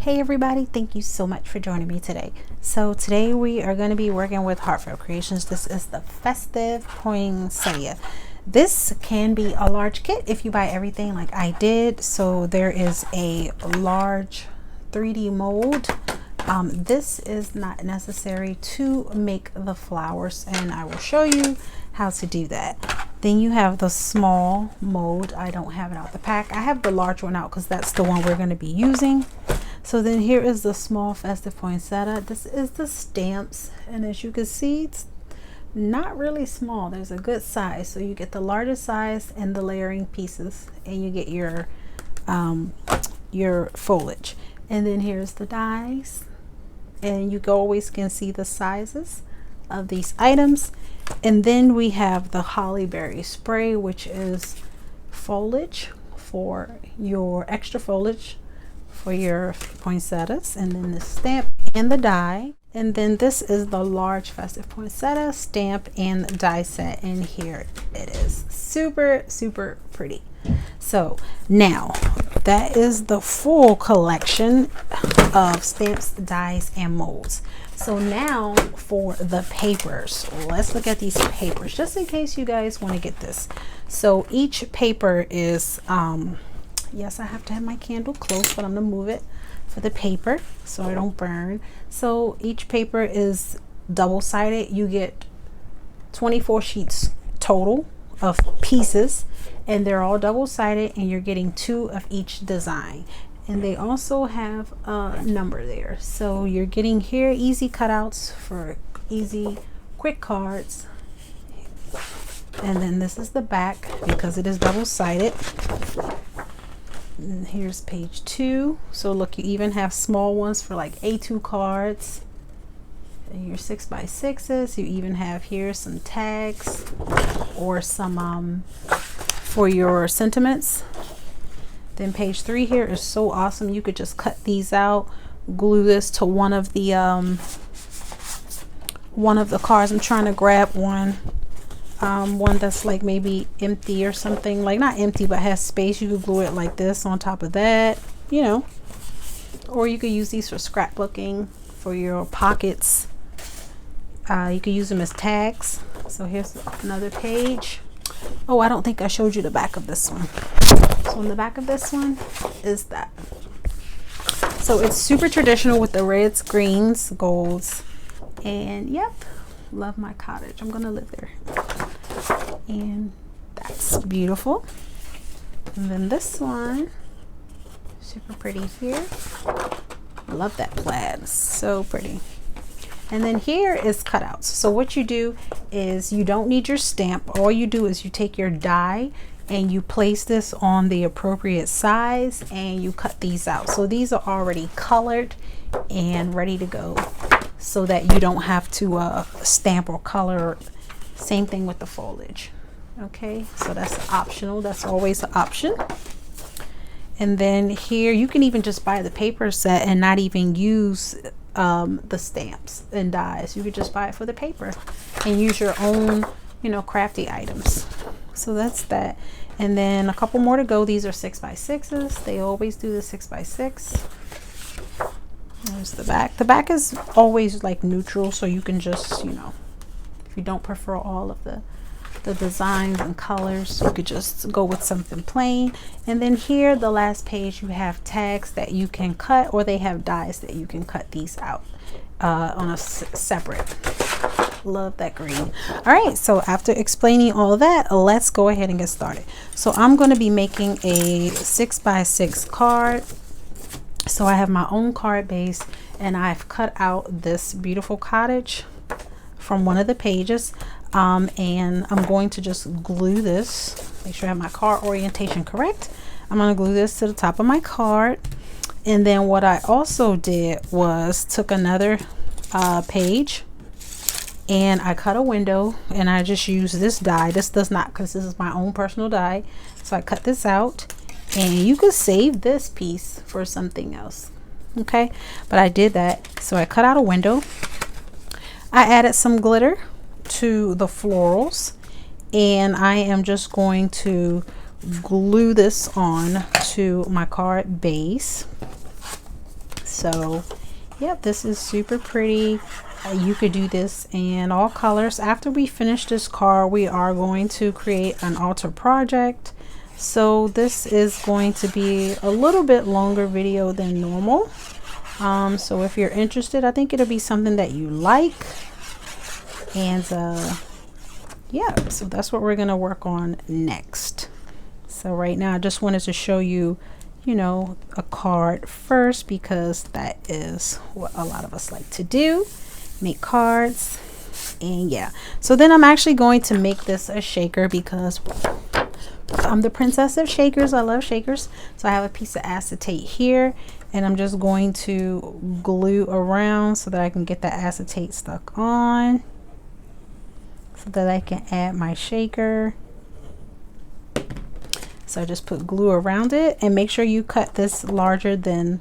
Hey everybody, thank you so much for joining me today. So today we are going to be working with Heartfelt Creations. This is the Festive Poinsettia. This can be a large kit if you buy everything like I did. So there is a large 3D mold. This is not necessary to make the flowers, and I will show you how to do that. Then you have the small mold. I don't have it out the pack. I have the large one out because that's the one we're going to be using. So then here is the small festive poinsettia. This is the stamps, and as you can see, it's not really small. There's a good size. So you get the largest size and the layering pieces, and you get your foliage. And then here's the dies, and you always can see the sizes of these items. And then we have the hollyberry spray, which is foliage for your extra foliage for your poinsettias, and then the stamp and the die. And then this is the large festive poinsettia stamp and die set, and here it is. Super pretty. So now that is the full collection of stamps, dies, and molds. So now for the papers, let's look at these papers just in case you guys want to get this. So each paper is yes, I have to have my candle close, but I'm gonna move it for the paper so I don't burn. So each paper is double-sided. You get 24 sheets total of pieces, and they're all double-sided, and you're getting 2 of each design. And they also have a number there. So you're getting here easy cutouts for easy quick cards. And then this is the back because it is double-sided. And here's page 2. So look, you even have small ones for like A2 cards. And your 6x6s. You even have here some tags or some for your sentiments. Then page 3 here is so awesome. You could just cut these out, glue this to one of the cards. I'm trying to grab one that's like maybe empty or something, like not empty but has space. You could glue it like this on top of that, you know, or you could use these for scrapbooking for your pockets. You could use them as tags. So here's another page. Oh, I don't think I showed you the back of this one. So on the back of this one is that. So it's super traditional with the reds, greens, golds, and yep, love my cottage. I'm gonna live there. And that's beautiful. And then this one, super pretty here. I love that plaid, so pretty. And then here is cutouts. So what you do is you don't need your stamp. All you do is you take your die and you place this on the appropriate size and you cut these out. So these are already colored and ready to go so that you don't have to stamp or color. Same thing with the foliage. Okay, so that's optional. That's always an option. And then here you can even just buy the paper set and not even use the stamps and dies. You could just buy it for the paper and use your own, you know, crafty items. So that's that. And then a couple more to go. These are 6x6s. They always do the 6x6. There's the back. The back is always like neutral, so you can just, you know, if you don't prefer all of the designs and colors, you could just go with something plain. And then here, the last page, you have tags that you can cut, or they have dies that you can cut these out on a separate. Love that green. All right, so after explaining all that, let's go ahead and get started. So I'm going to be making a 6x6 card. So I have my own card base, and I've cut out this beautiful cottage from one of the pages, and I'm going to just glue this. Make sure I have my card orientation correct. I'm going to glue this to the top of my card. And then what I also did was took another page and I cut a window, and I just used this die. This does not, because this is my own personal die. So I cut this out, and you could save this piece for something else. Okay, but I did that. So I cut out a window. I added some glitter to the florals, and I am just going to glue this on to my card base. So yep, this is super pretty. You could do this in all colors. After we finish this card, we are going to create an altar project. So this is going to be a little bit longer video than normal. So if you're interested, I think it'll be something that you like. And yeah, so that's what we're gonna work on next. So right now I just wanted to show you, you know, a card first, because that is what a lot of us like to do, make cards. And yeah, so then I'm actually going to make this a shaker, because I'm the princess of shakers. I love shakers. So I have a piece of acetate here, and I'm just going to glue around so that I can get the acetate stuck on, so that I can add my shaker. So I just put glue around it, and make sure you cut this larger than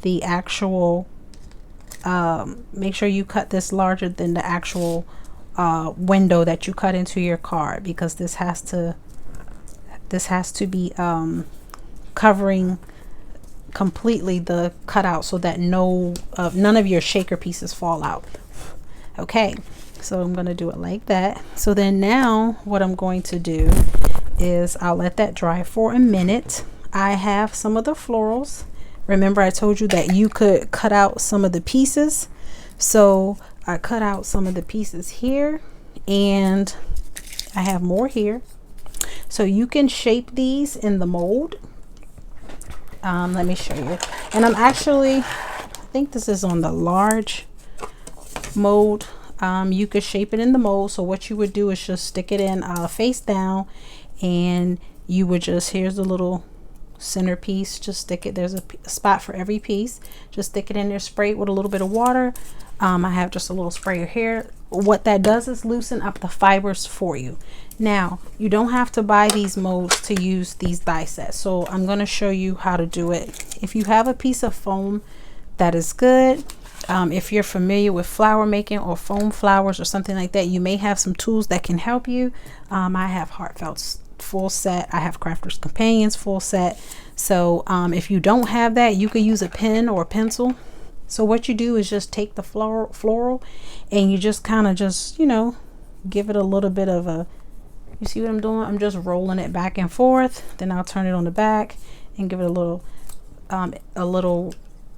the actual make sure you cut this larger than the actual window that you cut into your card, because this has to be covering completely the cutout, so that none of your shaker pieces fall out. Okay, so I'm going to do it like that. So then now what I'm going to do is I'll let that dry for a minute. I have some of the florals. Remember, I told you that you could cut out some of the pieces. So I cut out some of the pieces here, and I have more here. So you can shape these in the mold. Let me show you. And I'm actually, I think this is on the large mold. You could shape it in the mold. So what you would do is just stick it in face down, and you would just, here's the little centerpiece, just stick it, there's a spot for every piece, just stick it in there, spray it with a little bit of water. I have just a little sprayer here. What that does is loosen up the fibers for you. Now you don't have to buy these molds to use these die sets, so I'm going to show you how to do it. If you have a piece of foam, that is good. If you're familiar with flower making or foam flowers or something like that, you may have some tools that can help you. I have Heartfelt's full set. I have Crafter's Companions full set. So if you don't have that, you could use a pen or a pencil. So what you do is just take the floral and you just kind of just, you know, give it a little bit of a, you see what I'm doing? I'm just rolling it back and forth. Then I'll turn it on the back and give it a little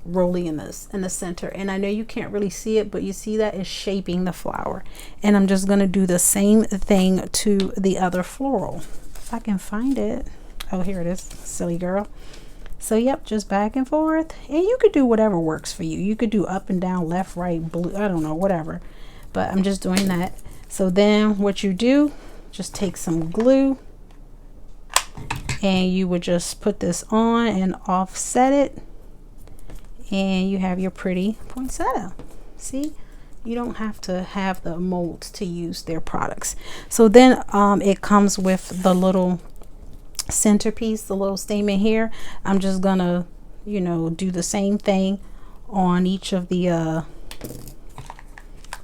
rolly in the center. And I know you can't really see it, but you see that is shaping the flower. And I'm just going to do the same thing to the other floral. If I can find it. Oh, here it is, silly girl. So yep, just back and forth, and you could do whatever works for you. You could do up and down, left, right, blue, I don't know, whatever, but I'm just doing that. So then what you do, just take some glue, and you would just put this on and offset it, and you have your pretty poinsettia. See, you don't have to have the molds to use their products. So then it comes with the little centerpiece, the little statement here. I'm just gonna, you know, do the same thing on each of the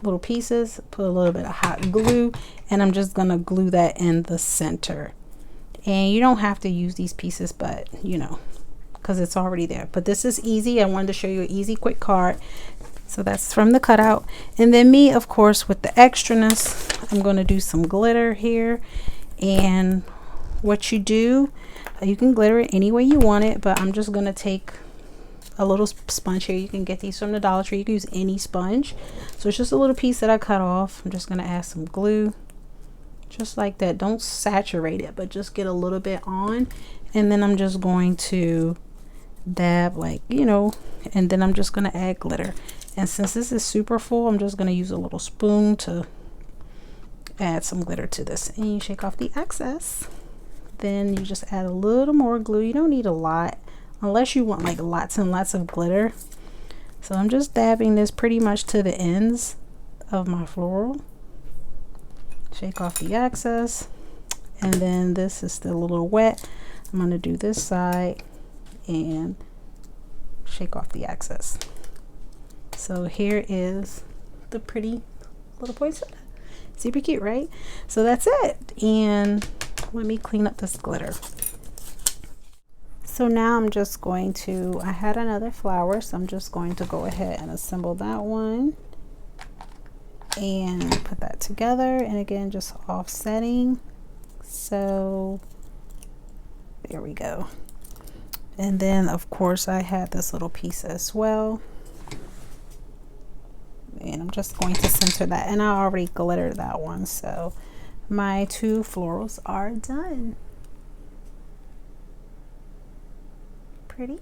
little pieces. Put a little bit of hot glue, and I'm just gonna glue that in the center. And you don't have to use these pieces, but you know, because it's already there. But this is easy. I wanted to show you an easy, quick card. So that's from the cutout. And then me, of course, with the extraness, I'm going to do some glitter here. And what you do, you can glitter it any way you want it, but I'm just going to take a little sponge here. You can get these from the Dollar Tree. You can use any sponge. So it's just a little piece that I cut off. I'm just going to add some glue, just like that. Don't saturate it, but just get a little bit on. And then I'm just going to dab, like, you know, and then I'm just going to add glitter. And since this is super full, I'm just going to use a little spoon to add some glitter to this. And you shake off the excess. Then you just add a little more glue. You don't need a lot unless you want like lots and lots of glitter. So I'm just dabbing this pretty much to the ends of my floral. Shake off the excess. And then this is still a little wet. I'm going to do this side and shake off the excess. So here is the pretty little poinsettia. Super cute, right? So that's it. And let me clean up this glitter. So now I'm just going to, I had another flower, so I'm just going to go ahead and assemble that one and put that together. And again, just offsetting. So there we go. And then of course I had this little piece as well. And I'm just going to center that. And I already glittered that one. So my two florals are done. Pretty.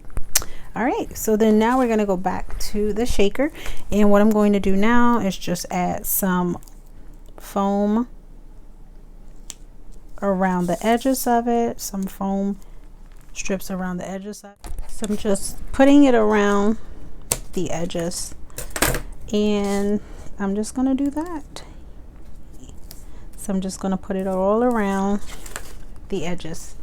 All right, so then now we're going to go back to the shaker, and what I'm going to do now is just add some foam around the edges of it, some foam strips around the edges of it. So I'm just putting it around the edges, and I'm just going to do that. So I'm just going to put it all around the edges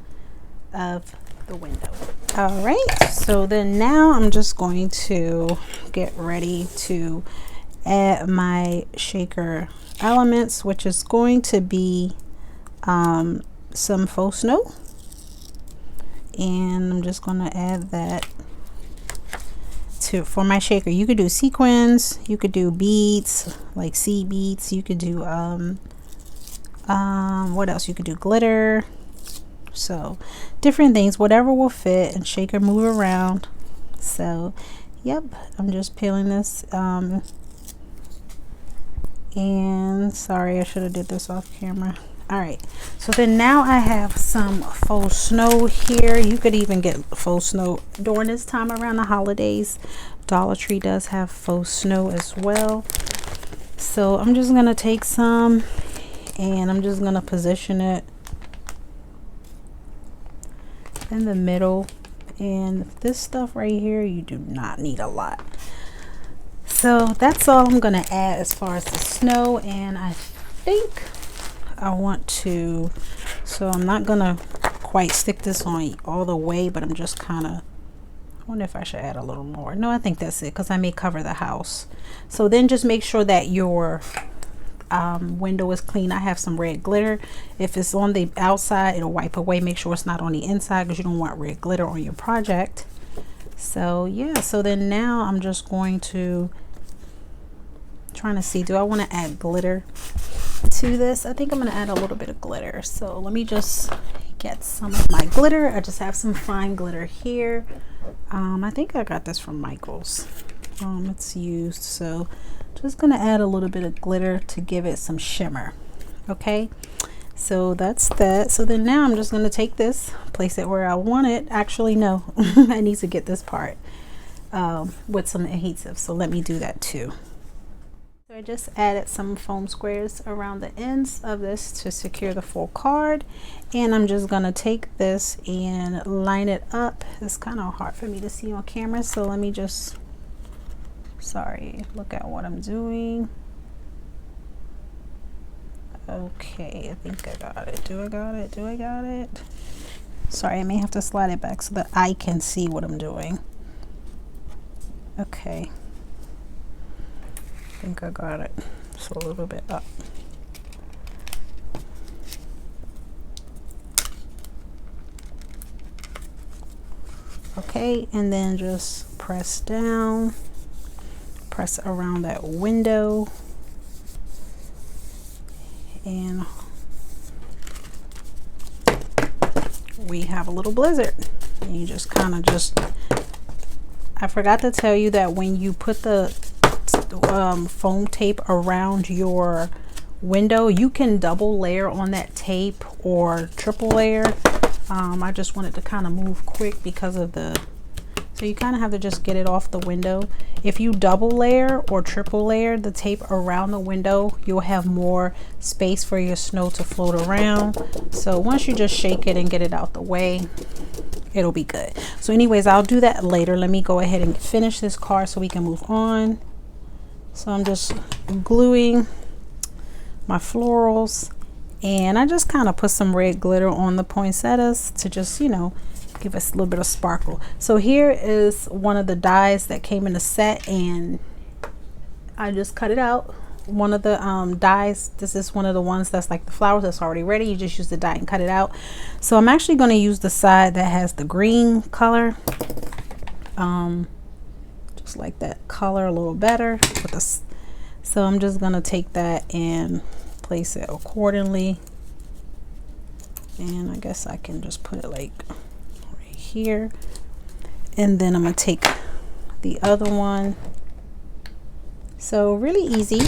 of the window. All right, so then now I'm just going to get ready to add my shaker elements, which is going to be some faux snow, and I'm just going to add that for my shaker. You could do sequins, you could do beads like seed beads, you could do what else, you could do glitter. So different things, whatever will fit, and shaker move around. So yep, I'm just peeling this and sorry, I should have did this off camera. All right, so then now I have some faux snow here. You could even get faux snow during this time around the holidays. Dollar Tree does have faux snow as well. So I'm just gonna take some and I'm just gonna position it in the middle. And this stuff right here, you do not need a lot. So that's all I'm gonna add as far as the snow. And I think I want to, so I'm not gonna quite stick this on all the way, but I'm just kind of, I wonder if I should add a little more. No, I think that's it, because I may cover the house. So then just make sure that your window is clean. I have some red glitter. If it's on the outside, it'll wipe away. Make sure it's not on the inside, because you don't want red glitter on your project. So yeah, so then now I'm just going to trying to see, do I want to add glitter to this? I think I'm going to add a little bit of glitter. So let me just get some of my glitter. I just have some fine glitter here. I think I got this from Michael's. It's used, so just gonna add a little bit of glitter to give it some shimmer. Okay, so that's that. So then now I'm just gonna take this, place it where I want it. Actually no, I need to get this part with some adhesive, so let me do that too. So I just added some foam squares around the ends of this to secure the full card, and I'm just gonna take this and line it up. It's kind of hard for me to see on camera, so let me just, sorry, look at what I'm doing. Okay, I think I got it. Do I got it? Do I got it? Sorry, I may have to slide it back so that I can see what I'm doing. Okay, I think I got it. Just a little bit up. Okay, and then just press down, press around that window, and we have a little blizzard. And you just kind of just, I forgot to tell you that when you put the foam tape around your window, you can double layer on that tape or triple layer. I just wanted to kind of move quick because of the, so you kind of have to just get it off the window. If you double layer or triple layer the tape around the window, you'll have more space for your snow to float around. So once you just shake it and get it out the way, it'll be good. So anyways, I'll do that later. Let me go ahead and finish this card so we can move on. So I'm just gluing my florals, and I just kind of put some red glitter on the poinsettias to just, you know, give us a little bit of sparkle. So here is one of the dies that came in the set, and I just cut it out one of the dies. This is one of the ones that's like the flowers that's already ready. You just use the die and cut it out. So I'm actually going to use the side that has the green color, just like that color a little better with this. So I'm just going to take that and place it accordingly, and I guess I can just put it like right here, and then I'm going to take the other one. So really easy,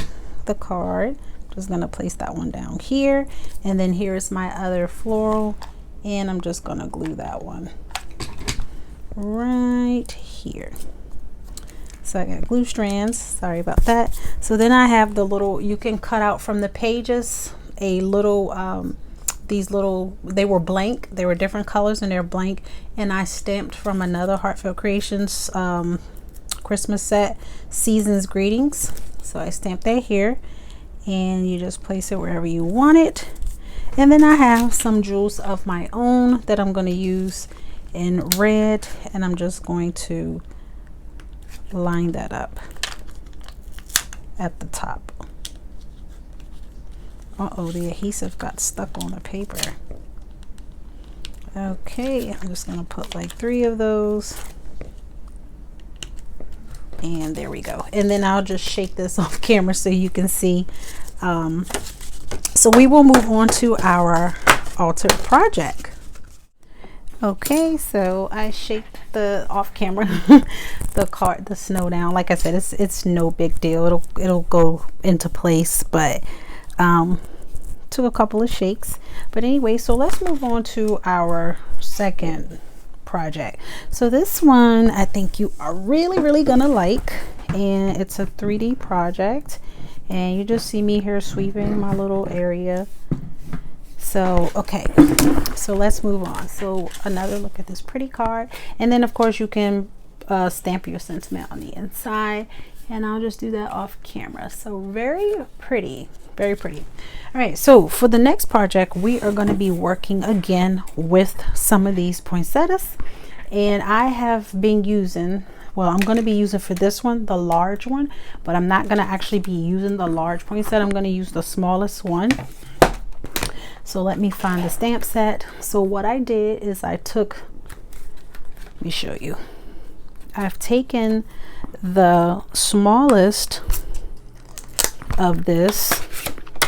the card. Just gonna place that one down here, and then here's my other floral, and I'm just gonna glue that one right here. So I got glue strands, sorry about that. So then I have the little, you can cut out from the pages a little these little, they were blank, they were different colors and they're blank, and I stamped from another Heartfelt Creations Christmas set, Season's Greetings. So I stamped that here, and you just place it wherever you want it. And then I have some jewels of my own that I'm going to use in red, and I'm just going to line that up at the top. Uh-oh, the adhesive got stuck on the paper. Okay, I'm just going to put like 3 of those. And there we go. And then I'll just shake this off camera so you can see. So we will move on to our altered project. Okay, so I shaked the off camera the snow down. Like I said, it's no big deal. It'll go into place, but took a couple of shakes. But anyway, so let's move on to our second project. So this one I think you are really gonna like, and it's a 3D project, and you just see me here sweeping my little area. So okay, so let's move on. So another look at this pretty card, and then of course you can stamp your sentiment on the inside, and I'll just do that off camera. So very pretty, very pretty. All right, so for the next project we are going to be working again with some of these poinsettias, and I have been using, well, I'm going to be using for this one the large one, but I'm not going to actually be using the large poinsettia. I'm going to use the smallest one. So let me find the stamp set. So what I did is I took, let me show you, I've taken the smallest of this,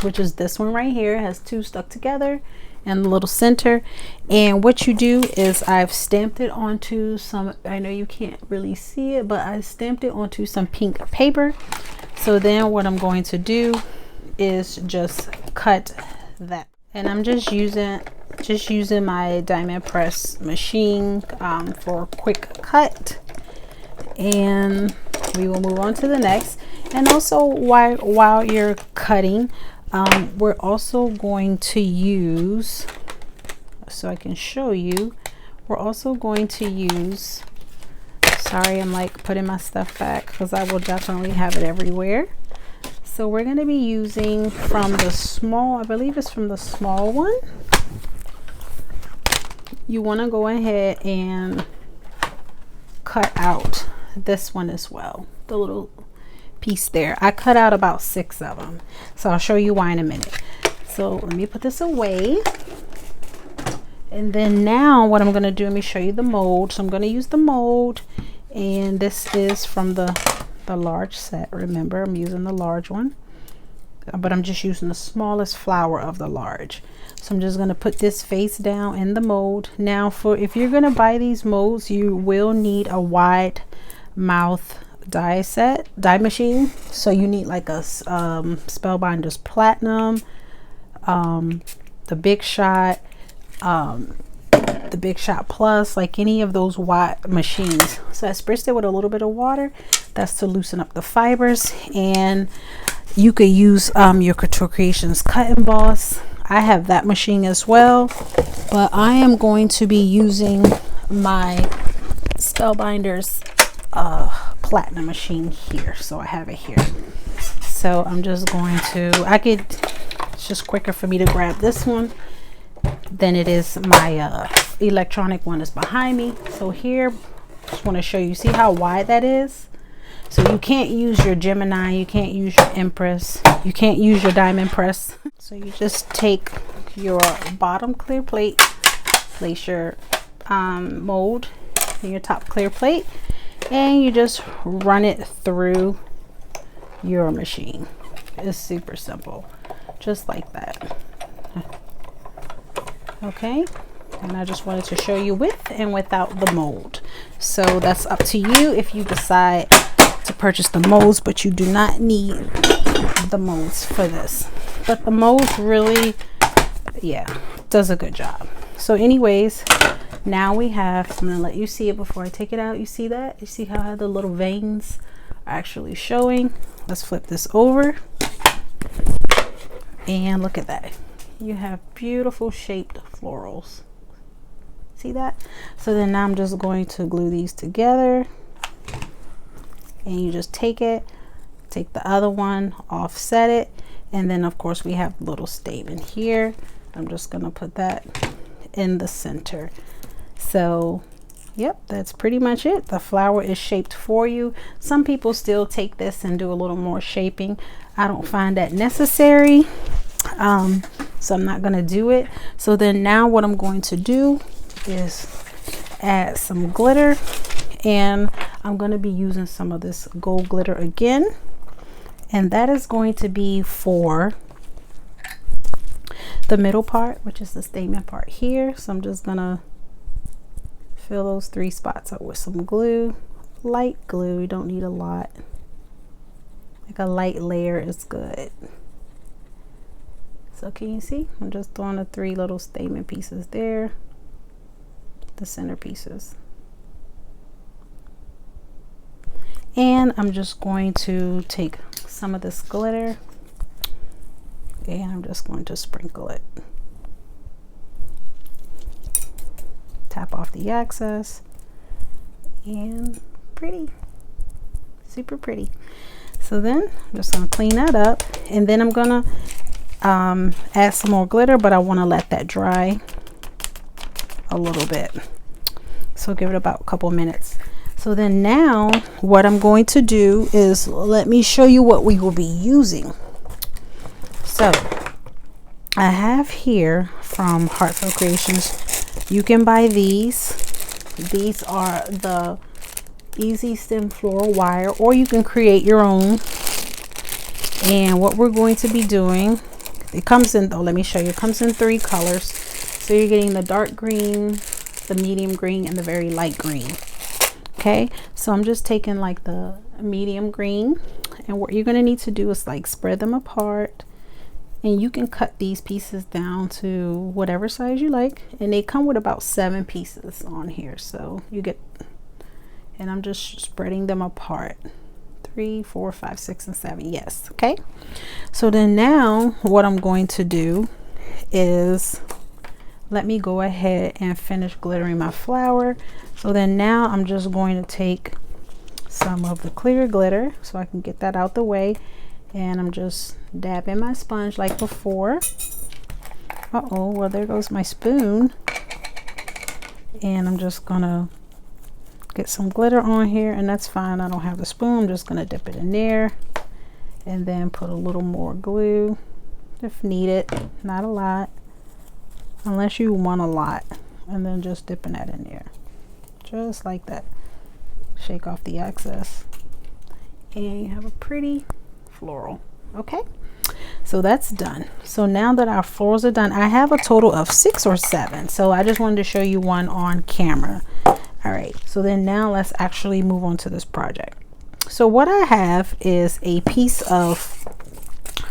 which is this one right here. It has 2 stuck together and the little center, and what you do is I've stamped it onto some, I know you can't really see it, but I stamped it onto some pink paper. So then what I'm going to do is just cut that, and I'm just using my diamond press machine for a quick cut, and we will move on to the next. And also while you're cutting, we're also going to use, so I can show you, we're also going to use, sorry, I'm like putting my stuff back because I will definitely have it everywhere. So we're going to be using from the small, I believe it's from the small one. You want to go ahead and cut out this one as well, the little piece there. I cut out about 6 of them, so I'll show you why in a minute. So let me put this away, and then now what I'm going to do, let me show you the mold. So I'm going to use the mold, and this is from the large set. Remember, I'm using the large one, but I'm just using the smallest flower of the large. So I'm just going to put this face down in the mold. Now for, if you're going to buy these molds, you will need a wide mouth die machine. So you need like a Spellbinders Platinum, the Big Shot, the Big Shot Plus, like any of those wide machines. So I spritzed it with a little bit of water. That's to loosen up the fibers, and you could use your Couture Creations Cut and Boss. I have that machine as well, but I am going to be using my Spellbinders Platinum machine here. So I have it here. So I'm just going to, it's just quicker for me to grab this one than it is my electronic one is behind me. So here, just want to show you, see how wide that is? So you can't use your Gemini, you can't use your Empress, you can't use your diamond press. So you just take your bottom clear plate, place your mold in your top clear plate, and you just run it through your machine. It's super simple, just like that. Okay, and I just wanted to show you with and without the mold. So that's up to you if you decide to purchase the molds, but you do not need the molds for this. But the molds really, yeah, does a good job. So anyways, now we have, I'm gonna let you see it before I take it out. You see that? You see how the little veins are actually showing? Let's flip this over and look at that. You have beautiful shaped florals. See that? So then now I'm just going to glue these together, and you just take it, take the other one, offset it, and then of course we have a little statement here. I'm just gonna put that in the center. So yep, that's pretty much it. The flower is shaped for you. Some people still take this and do a little more shaping. I don't find that necessary, so I'm not going to do it. So then now what I'm going to do is add some glitter, and I'm going to be using some of this gold glitter again, and that is going to be for the middle part, which is the statement part here. So I'm just going to fill those 3 spots up with some glue, light glue. You don't need a lot, like a light layer is good. So can you see? I'm just throwing the 3 little statement pieces there, the center pieces. And I'm just going to take some of this glitter and I'm just going to sprinkle it. Tap off the excess, and pretty, super pretty. So then I'm just gonna clean that up, and then I'm gonna add some more glitter, but I want to let that dry a little bit. So give it about a couple minutes. So then now what I'm going to do is, let me show you what we will be using. So I have here from Heartfelt Creations, you can buy these. These are the Easy Stem Floral Wire, or you can create your own. And what we're going to be doing, it comes in, let me show you, it comes in 3 colors. So you're getting the dark green, the medium green, and the very light green. Okay, so I'm just taking like the medium green, and what you're going to need to do is like spread them apart. And you can cut these pieces down to whatever size you like. And they come with about 7 pieces on here. So you get, and I'm just spreading them apart. 3, 4, 5, 6, and 7. Yes. Okay. So then now what I'm going to do is, let me go ahead and finish glittering my flower. So then now I'm just going to take some of the clear glitter so I can get that out the way. And I'm just dabbing my sponge like before. Uh-oh, well there goes my spoon. And I'm just gonna get some glitter on here, and that's fine. I don't have the spoon. I'm just gonna dip it in there and then put a little more glue if needed. Not a lot, unless you want a lot. And then just dipping that in there. Just like that. Shake off the excess. And you have a pretty floral. Okay, so that's done. So now that our florals are done, I have a total of 6 or 7, so I just wanted to show you one on camera. All right, so then now let's actually move on to this project. So what I have is a piece of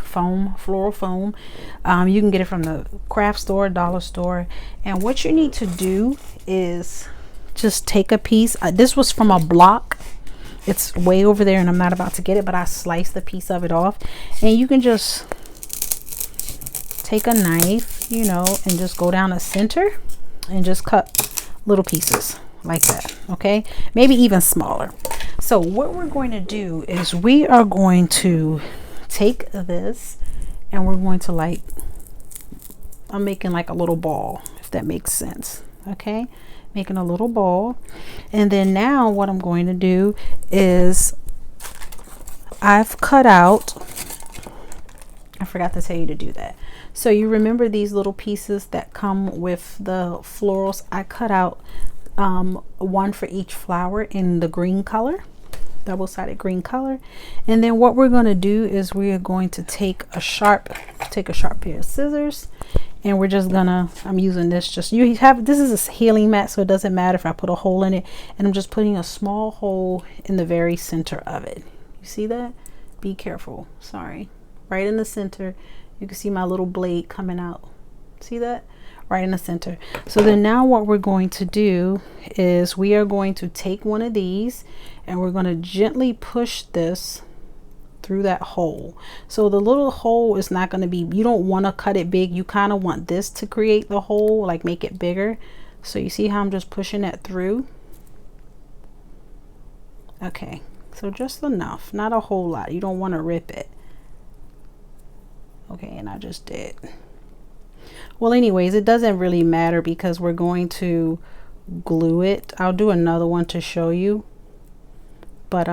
foam, floral foam. You can get it from the craft store, dollar store, and what you need to do is just take a piece. This was from a block. It's way over there and I'm not about to get it, but I sliced a piece of it off. And you can just take a knife, you know, and just go down the center and just cut little pieces like that. Okay, maybe even smaller. So what we're going to do is we are going to take this and we're going to, like, I'm making like a little ball, if that makes sense. Okay, making a little ball. And then now what I'm going to do is I've cut out, I forgot to tell you to do that. So you remember these little pieces that come with the florals? I cut out one for each flower in the green color, double-sided green color. And then what we're going to do is we are going to take a sharp pair of scissors, and we're just gonna, I'm using this, just, you have, this is a healing mat, so it doesn't matter if I put a hole in it, and I'm just putting a small hole in the very center of it. You see that? Be careful, sorry. Right in the center. You can see my little blade coming out. See that? Right in the center. So then now what we're going to do is we are going to take one of these and we're going to gently push this through that hole. So the little hole is not going to be, you don't want to cut it big. You kind of want this to create the hole, like make it bigger. So you see how I'm just pushing that through? Okay, so just enough, not a whole lot. You don't want to rip it. Okay, and I just did. Well, anyways, it doesn't really matter because we're going to glue it. I'll do another one to show you. But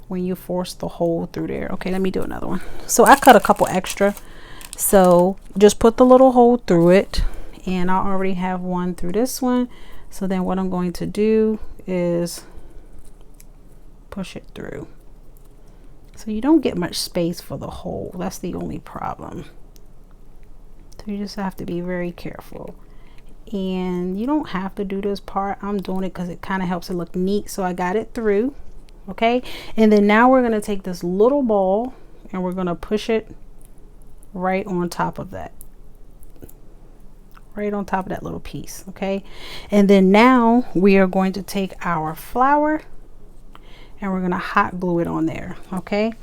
when you force the hole through there. Okay, let me do another one. So I cut a couple extra. So just put the little hole through it. And I already have one through this one. So then what I'm going to do is push it through. So you don't get much space for the hole. That's the only problem. So you just have to be very careful. And you don't have to do this part. I'm doing it because it kind of helps it look neat. So I got it through. Okay. And then now we're going to take this little ball and we're going to push it right on top of that. Right on top of that little piece. Okay. And then now we are going to take our flower and we're going to hot glue it on there. Okay.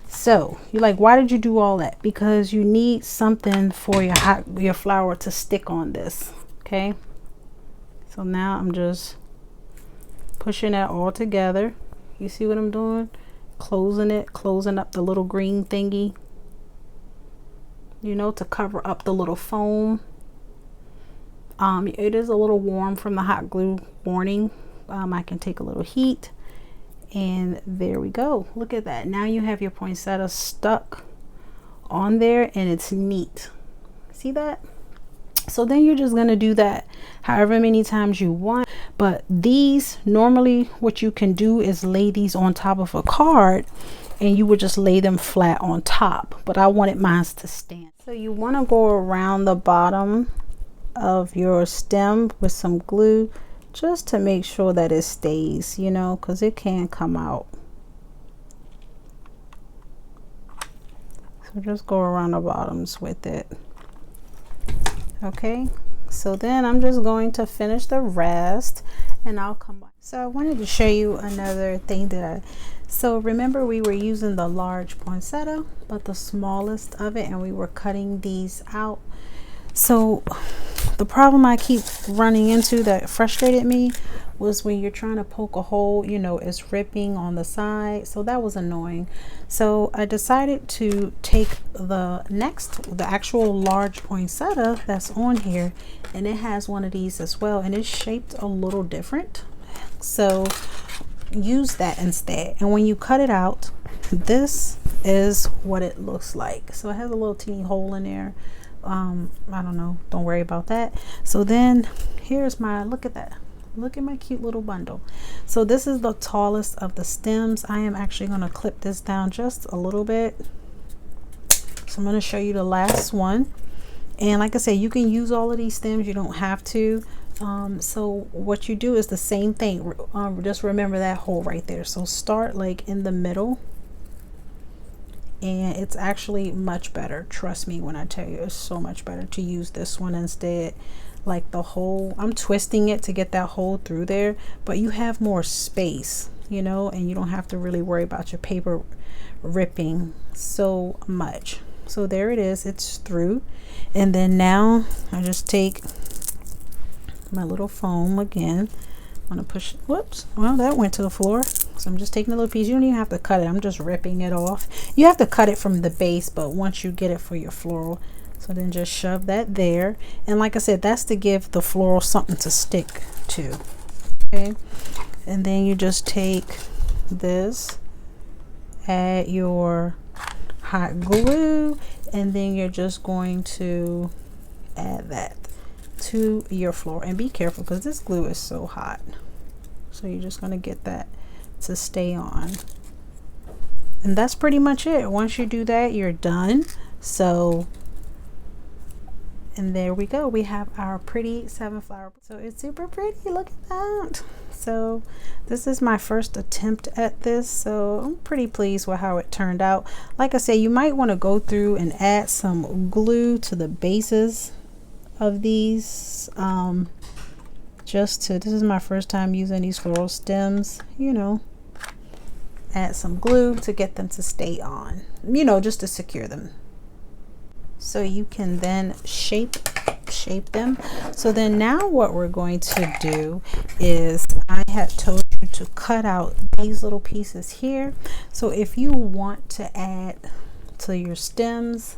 So you're like, why did you do all that? Because you need something for your flower to stick on this. Okay. So now I'm just pushing that all together. You see what I'm doing? Closing it, closing up the little green thingy, you know, to cover up the little foam. It is a little warm from the hot glue warning. I can take a little heat. And there we go. Look at that. Now you have your poinsettia stuck on there and it's neat. See that? So then you're just going to do that however many times you want. But these, normally what you can do is lay these on top of a card and you would just lay them flat on top. But I wanted mine to stand. So you want to go around the bottom of your stem with some glue, just to make sure that it stays, you know, because it can come out. So just go around the bottoms with it. Okay, so then I'm just going to finish the rest and I'll come back. So I wanted to show you another thing so remember we were using the large poinsettia, but the smallest of it, and we were cutting these out. So the problem I keep running into that frustrated me was when you're trying to poke a hole, you know, it's ripping on the side. So that was annoying. So I decided to take the actual large poinsettia that's on here, and it has one of these as well, and it's shaped a little different. So use that instead. And when you cut it out, this is what it looks like. So it has a little teeny hole in there. I don't know, don't worry about that. So then here's my, look at that, look at my cute little bundle. So this is the tallest of the stems. I am actually going to clip this down just a little bit. So I'm going to show you the last one, and like I said, you can use all of these stems, you don't have to. So what you do is the same thing. Just remember that hole right there. So start like in the middle. And it's actually much better, trust me when I tell you, it's so much better to use this one instead. Like the hole, I'm twisting it to get that hole through there, but you have more space, you know, and you don't have to really worry about your paper ripping so much. So there it is, it's through. And then now I just take my little foam again. I'm gonna push, whoops, well that went to the floor. So I'm just taking a little piece. You don't even have to cut it, I'm just ripping it off. You have to cut it from the base, but once you get it for your floral, so then just shove that there. And like I said, that's to give the floral something to stick to. Okay, and then you just take this add your hot glue, and then you're just going to add that to your floor. And be careful because this glue is so hot, so you're just going to get that to stay on. And that's pretty much it. Once you do that, you're done. So, and there we go, we have our pretty 7 flower. So it's super pretty, look at that. So this is my first attempt at this, so I'm pretty pleased with how it turned out. Like I said, you might want to go through and add some glue to the bases of these, this is my first time using these floral stems, you know, add some glue to get them to stay on, you know, just to secure them. So you can then shape them. So then now what we're going to do is, I had told you to cut out these little pieces here. So if you want to add to your stems,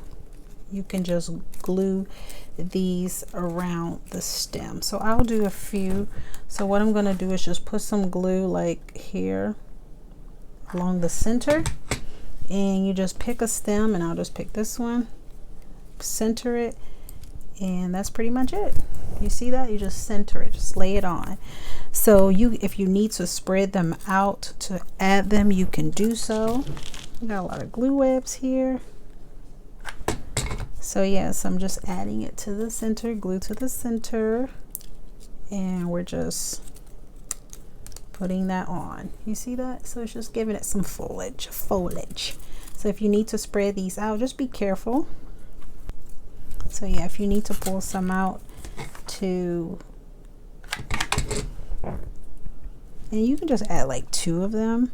you can just glue these around the stem. So I'll do a few. So what I'm going to do is just put some glue like here along the center, and you just pick a stem, and I'll just pick this one, center it, and that's pretty much it. You see that? You just center it, just lay it on. So if you need to spread them out to add them, you can do so. We got a lot of glue webs here. So yes, I'm just adding it to the center, glue to the center, and we're just putting that on. You see that? So it's just giving it some foliage. So if you need to spread these out, just be careful. So yeah, if you need to pull some out and you can just add like 2 of them,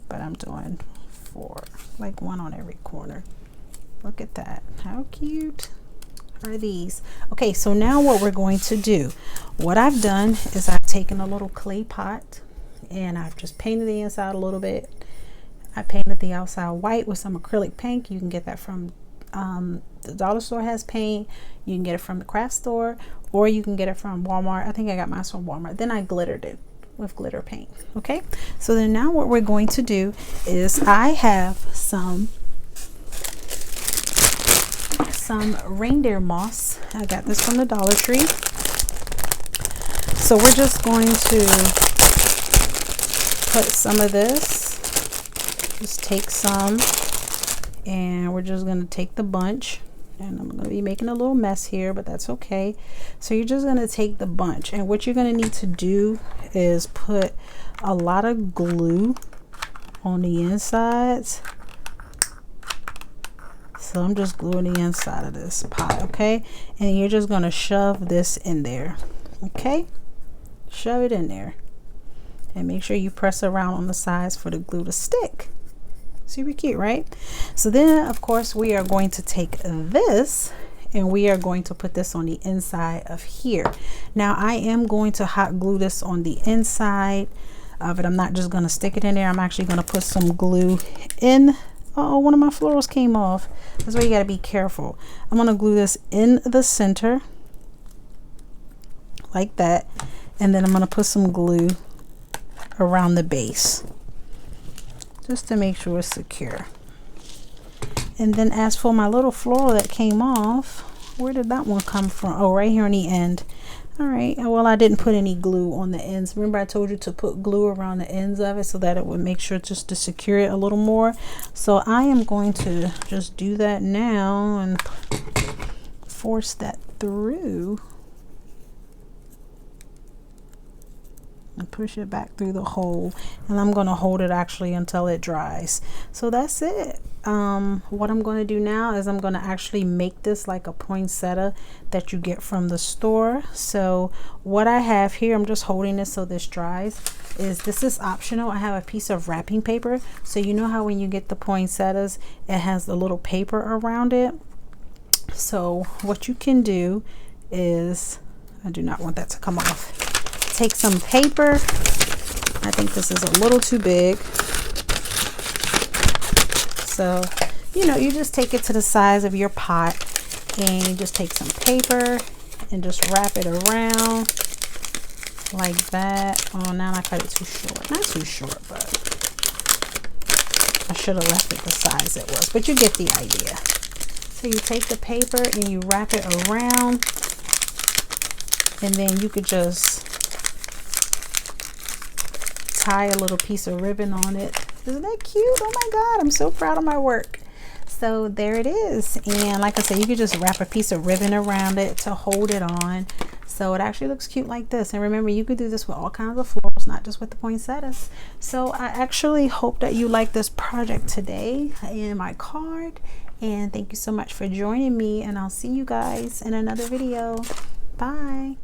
but I'm doing 4, like 1 on every corner. Look at that. How cute are these? Okay, so now what we're going to do, what I've done is I've taken a little clay pot and I've just painted the inside a little bit. I painted the outside white with some acrylic paint. You can get that from the dollar store has paint. You can get it from the craft store, or you can get it from Walmart. I think I got mine from Walmart. Then I glittered it with glitter paint. Okay, so then now what we're going to do is, I have some reindeer moss. I got this from the Dollar Tree. So we're just going to put some of this, just take some, and we're just going to take the bunch, and I'm going to be making a little mess here, but that's okay. So you're just going to take the bunch, and what you're going to need to do is put a lot of glue on the insides. So I'm just gluing the inside of this pot, okay? And you're just going to shove this in there, okay? Shove it in there. And make sure you press around on the sides for the glue to stick. Super cute, right? So then, of course, we are going to take this and we are going to put this on the inside of here. Now, I am going to hot glue this on the inside of it. I'm not just going to stick it in there. I'm actually going to put some glue in. Oh, one of my florals came off. That's why you got to be careful. I'm going to glue this in the center like that. And then I'm going to put some glue around the base just to make sure it's secure. And then as for my little floral that came off, where did that one come from? Oh, right here on the end. All right, well, I didn't put any glue on the ends. Remember I told you to put glue around the ends of it so that it would make sure just to secure it a little more. So I am going to just do that now and force that through and push it back through the hole, and I'm going to hold it actually until it dries. So that's it. What I'm going to do now is I'm going to actually make this like a poinsettia that you get from the store. So what I have here, I'm just holding this so this dries, this is optional. I have a piece of wrapping paper. So you know how when you get the poinsettias, it has the little paper around it. So what you can do is, I do not want that to come off. Take some paper. I think this is a little too big. So, you know, you just take it to the size of your pot and you just take some paper and just wrap it around like that. Oh, now I cut it too short. Not too short, but I should have left it the size it was, but you get the idea. So you take the paper and you wrap it around, and then you could just tie a little piece of ribbon on it. Isn't that cute? Oh my God, I'm so proud of my work. So there it is. And like I said, you could just wrap a piece of ribbon around it to hold it on. So it actually looks cute like this. And remember, you could do this with all kinds of florals, not just with the poinsettias. So I actually hope that you like this project today in my card. And thank you so much for joining me. And I'll see you guys in another video. Bye.